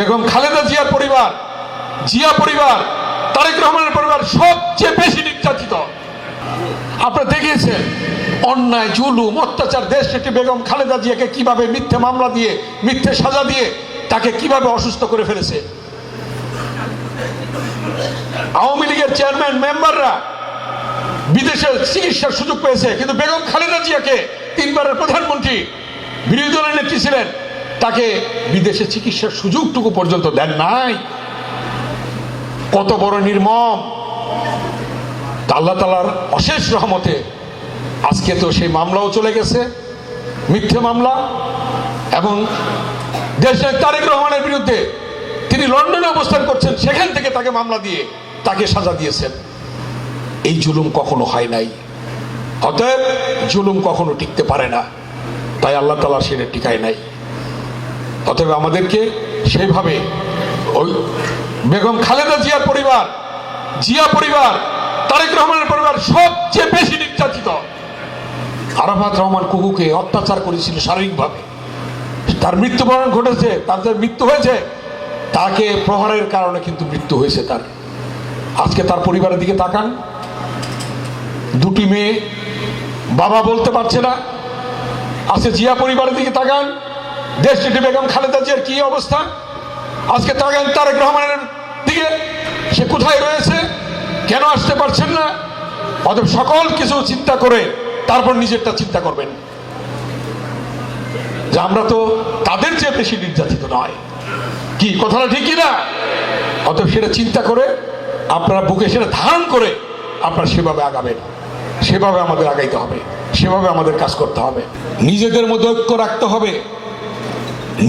বেগম খালেদা জিয়ার পরিবার, জিয়া পরিবার, তারেক রহমানের পরিবার সবচেয়ে বেশি নির্যাতিত। আপনারা দেখিয়েছেন অন্যায়, জুলুম, অত্যাচার, দেশ থেকে বেগম খালেদা জিয়াকে কিভাবে মিথ্যে মামলা দিয়ে, মিথ্যে সাজা দিয়ে তাকে কিভাবে অসুস্থ করে ফেলেছে। আওয়ামী লীগের চেয়ারম্যান, মেম্বাররা বিদেশে চিকিৎসার সুযোগ পেয়েছে, কিন্তু বেগম খালেদা জিয়াকে, তিনবারের প্রধানমন্ত্রী, বিরোধী দলের নেত্রী ছিলেন, তাকে বিদেশে চিকিৎসার সুযোগটুকু পর্যন্ত দেন নাই। কত বড় নির্মম! আল্লাহ তাআলার অশেষ রহমতে আজকে তো সেই মামলাও চলে গেছে, মিথ্যে মামলা। এবং দেশের তারেক রহমানের বিরুদ্ধে তিনি লন্ডনে অবস্থান করছেন, সেখান থেকে তাকে মামলা দিয়ে তাকে সাজা দিয়েছেন। এই জুলুম কখনো হয় নাই, অতএব জুলুম কখনো টিকতে পারে না, তাই আল্লাহ তাআলা সেটা টিকায় নাই। অতএব আমাদেরকে সেইভাবে ওই বেগম খালেদা জিয়ার পরিবার, জিয়া পরিবার, তারেক রহমানের পরিবার সবচেয়ে বেশি নির্যাতিত। আরাফাত রহমান কুকুকে অত্যাচার করেছিল শারীরিকভাবে, তার মৃত্যুবরণ ঘটেছে, তার যে মৃত্যু হয়েছে, তাকে প্রহারের কারণে কিন্তু মৃত্যু হয়েছে তার। আজকে তার পরিবারের দিকে তাকান, দুটি মেয়ে, বাবা বলতে পারছে না। আজকে জিয়া পরিবারের দিকে তাকান, দেশটিতে বেগম খালেদা জিয়ার কি অবস্থা। আজকে তাকান তারেক রহমানের দিকে, সে কোথায় রয়েছে, কেন আসতে পারছেন না। অতএব সকল কিছু চিন্তা করে তারপর নিজেরটা চিন্তা করবেন যে আমরা তো তাদের চেয়ে বেশি নির্যাতিত নয়, কি কথাটা ঠিক কিনা। অতএব সেটা চিন্তা করে আপনারা বুকে সেটা ধারণ করে আপনারা সেভাবে আগাবেন, সেভাবে আমাদের আগাইতে হবে, সেভাবে আমাদের কাজ করতে হবে। নিজেদের মধ্যে ঐক্য রাখতে হবে,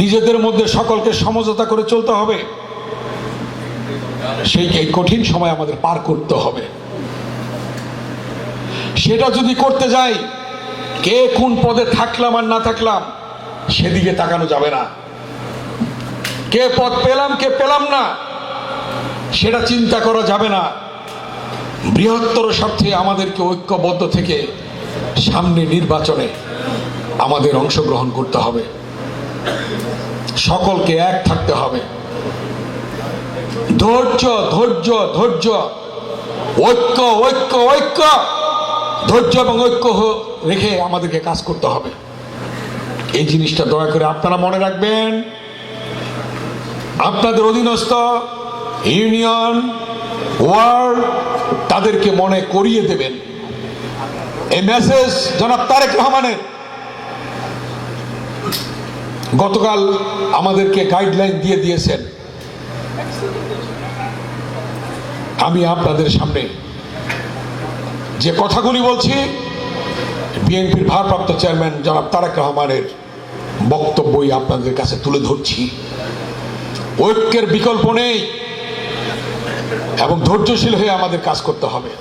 নিজেদের মধ্যে সকলকে সমঝোতা করে চলতে হবে। সেই কঠিন সময় আমাদের পার করতে হবে। সেটা যদি করতে যাই, কে কোন পদে থাকলাম আর না থাকলাম সেদিকে তাকানো যাবে না। কে পদ পেলাম, কে পেলাম না, সেটা চিন্তা করা যাবে না। বৃহত্তর স্বার্থে আমাদেরকে ঐক্যবদ্ধ থেকে সামনে নির্বাচনে আমাদের অংশগ্রহণ করতে হবে। সকলকে এক থাকতে হবে। ধৈর্য, ধৈর্য, ধৈর্য, ঐক্য, ঐক্য, ঐক্য, ধৈর্য এবং ঐক্য রেখে আমাদেরকে কাজ করতে হবে। এই জিনিসটা দয়া করে আপনারা মনে রাখবেন। আপনাদের অধীনস্থ ইউনিয়ন, ওয়ার্ড, তাদেরকে মনে করিয়ে দেবেন। এই মেসেজ জনাব তারেক রহমানের গতকাল আমাদেরকে গাইডলাইন দিয়ে দিয়েছেন। আমি আপনাদের সামনে যে কথাগুলি বলছি, বিএনপির ভারপ্রাপ্ত চেয়ারম্যান জনাব তারেক রহমানের বক্তব্যই আপনাদের কাছে তুলে ধরছি। ঐক্যের বিকল্প নেই এবং ধৈর্যশীল হয়ে আমাদের কাজ করতে হবে।